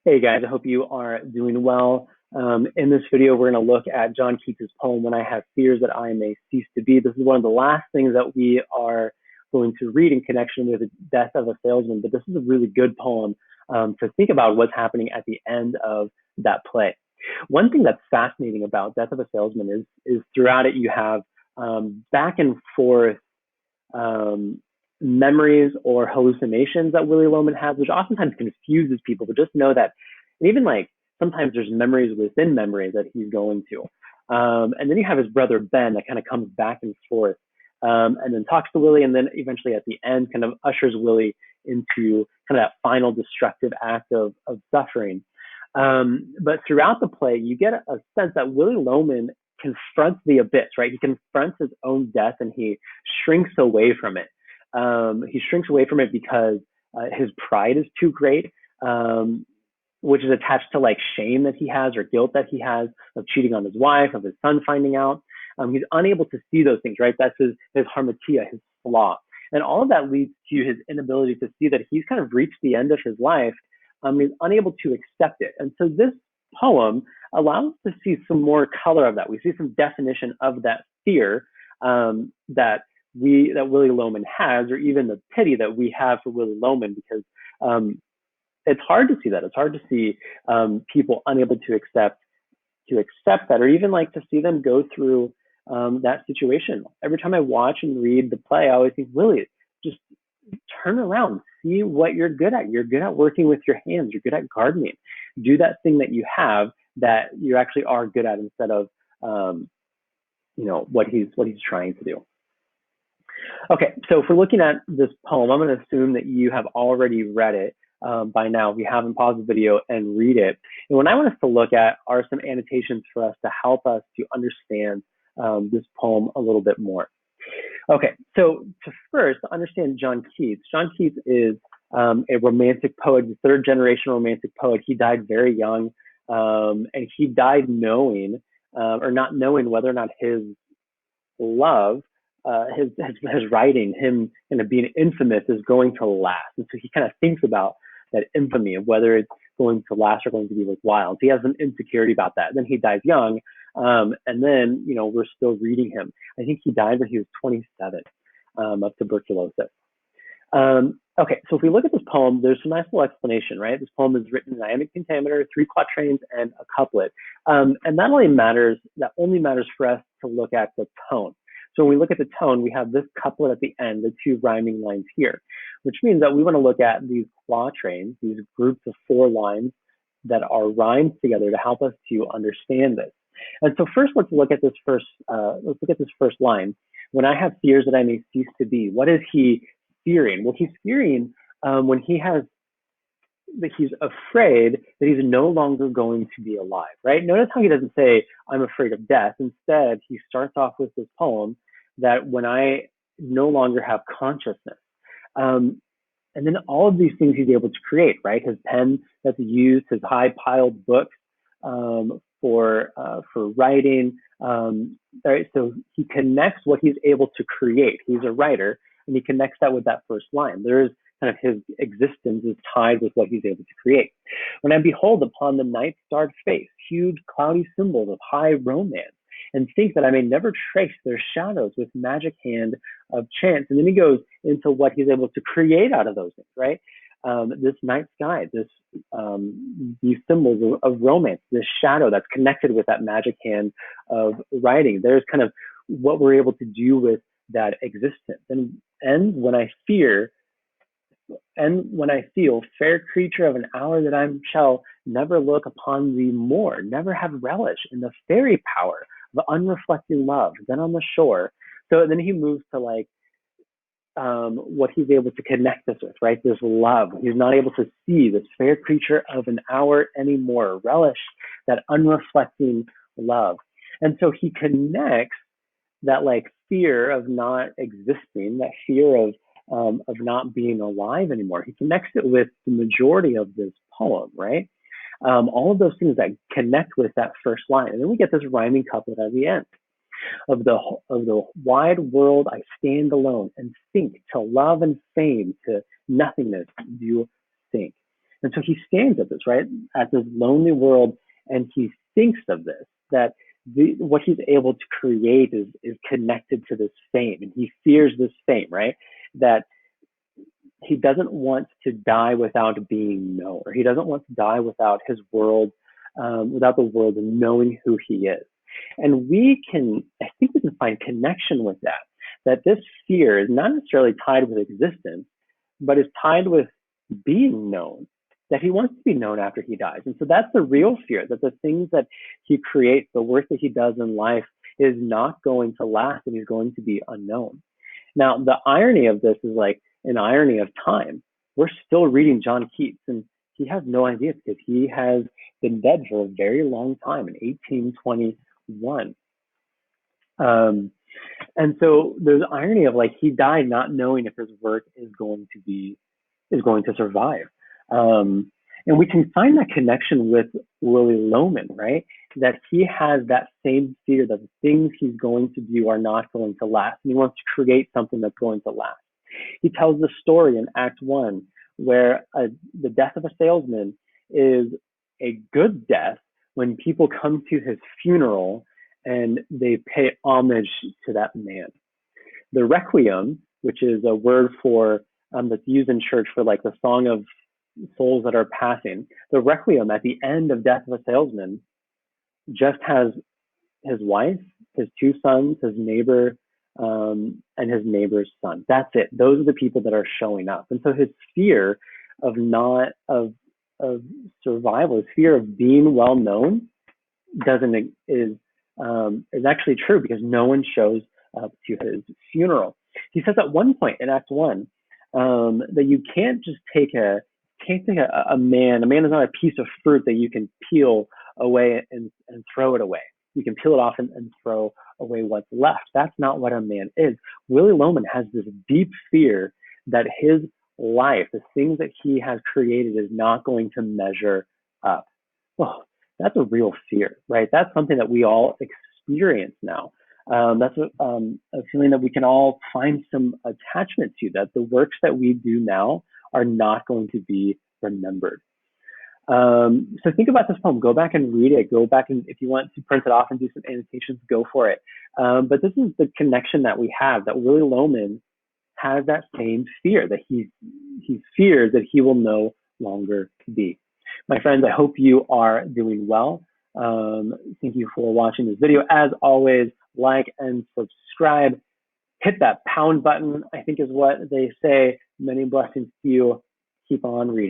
Hey guys, I hope you are doing well. In this video, we're going to look at John Keats' poem, When I Have Fears That I May Cease to Be. This is one of the last things that we are going to read in connection with the death of a salesman, but this is a really good poem to think about what's happening at the end of that play. One thing that's fascinating about Death of a Salesman is throughout it you have back and forth um, memories or hallucinations that Willy Loman has, which oftentimes confuses people. But just know that, and even like sometimes there's memories within memories that he's going to. And then you have his brother Ben that kind of comes back and forth, and then talks to Willy, and then eventually at the end kind of ushers Willy into kind of that final destructive act of suffering. But throughout the play, you get a sense that Willy Loman confronts the abyss, right? He confronts his own death and he shrinks away from it. He shrinks away from it because his pride is too great, which is attached to like shame that he has or guilt that he has of cheating on his wife, of his son finding out. He's unable to see those things, right? That's his harmatia, his flaw. And all of that leads to his inability to see that he's kind of reached the end of his life. He's unable to accept it. And so this poem allows us to see some more color of that. We see some definition of that fear that Willy Loman has, or even the pity that we have for Willy Loman, because it's hard to see that. It's hard to see people unable to accept that, or even like to see them go through that situation. Every time I watch and read the play, I always think, Willy, just turn around, see what you're good at. You're good at working with your hands. You're good at gardening. Do that thing that you have that you actually are good at, instead of what he's trying to do. Okay, so if we're looking at this poem, I'm going to assume that you have already read it by now. If you haven't, pause the video and read it. And what I want us to look at are some annotations for us to help us to understand this poem a little bit more. Okay, so to first understand John Keats is a romantic poet, the third generation romantic poet. He died very young, and he died knowing or not knowing whether or not his love, his writing, him kind of being infamous, is going to last. And so he kind of thinks about that infamy of whether it's going to last or going to be worthwhile. So he has an insecurity about that. Then he dies young, and then we're still reading him. I think he died when he was 27 of tuberculosis. Okay, so if we look at this poem, there's some nice little explanation, right? This poem is written in iambic pentameter, 3 quatrains, and a couplet. And that only matters for us to look at the tone. So when we look at the tone, we have this couplet at the end, the 2 rhyming lines here, which means that we want to look at these quatrains, these groups of 4 lines that are rhymed together to help us to understand this. And so first, let's look at this first line. When I have fears that I may cease to be. What is he fearing? Well, he's fearing when that he's afraid that he's no longer going to be alive, right? Notice how he doesn't say, I'm afraid of death. Instead, he starts off with this poem that when I no longer have consciousness. And then all of these things he's able to create, right? His pen that's used, his high piled books for writing. Right? So he connects what he's able to create. He's a writer, and he connects that with that first line. There is kind of his existence is tied with what he's able to create. When I behold upon the night starred face, huge cloudy symbols of high romance, and think that I may never trace their shadows with magic hand of chance. And then he goes into what he's able to create out of those things, right? This night sky, these symbols of romance, this shadow that's connected with that magic hand of writing. There's kind of what we're able to do with that existence. And when I feel, fair creature of an hour that I shall never look upon thee more, never have relish in the fairy power of unreflecting love, then on the shore. So then he moves to like what he's able to connect us with, right? This love. He's not able to see this fair creature of an hour anymore, relish that unreflecting love. And so he connects that like fear of not existing, that fear of not being alive anymore. He connects it with the majority of this poem, right? All of those things that connect with that first line. And then we get this rhyming couplet at the end. Of the wide world I stand alone and think till love and fame to nothingness do sink. And so he stands at this, right, at this lonely world, and he thinks of this, that what he's able to create is connected to this fame, and he fears this fame, right? That he doesn't want to die without being known, or he doesn't want to die without his world, without the world knowing who he is. And I think we can find connection with that this fear is not necessarily tied with existence, but is tied with being known, that he wants to be known after he dies. And so that's the real fear, that the things that he creates, the work that he does in life, is not going to last, and he's going to be unknown. Now, the irony of this is like an irony of time. We're still reading John Keats, and he has no idea because he has been dead for a very long time, in 1821. And so there's irony of like he died not knowing if his work is going to survive. And we can find that connection with Willy Loman, right? That he has that same fear that the things he's going to do are not going to last. And he wants to create something that's going to last. He tells the story in Act 1 where the death of a salesman is a good death when people come to his funeral and they pay homage to that man. The requiem, which is a word for that's used in church for like the song of souls that are passing. The requiem at the end of Death of a Salesman just has his wife, his two sons, his neighbor, and his neighbor's son. That's it. Those are the people that are showing up. And so his fear of survival, his fear of being well known, is actually true because no one shows up to his funeral. He says at one point in Act 1 that you can't just take a man. A man is not a piece of fruit that you can peel away and throw it away. You can peel it off and throw away what's left. That's not what a man is. Willy Loman has this deep fear that his life, the things that he has created, is not going to measure up. Oh, that's a real fear, right? That's something that we all experience now. That's a feeling that we can all find some attachment to, that the works that we do now are not going to be remembered. So think about this poem. Go back and read it. Go back, and if you want to print it off and do some annotations, go for it. But this is the connection that we have, that Willy Loman has that same fear, that he fears that he will no longer be. My friends, I hope you are doing well. Thank you for watching this video. As always, like and subscribe. Hit that pound button, I think is what they say. Many blessings to you. Keep on reading.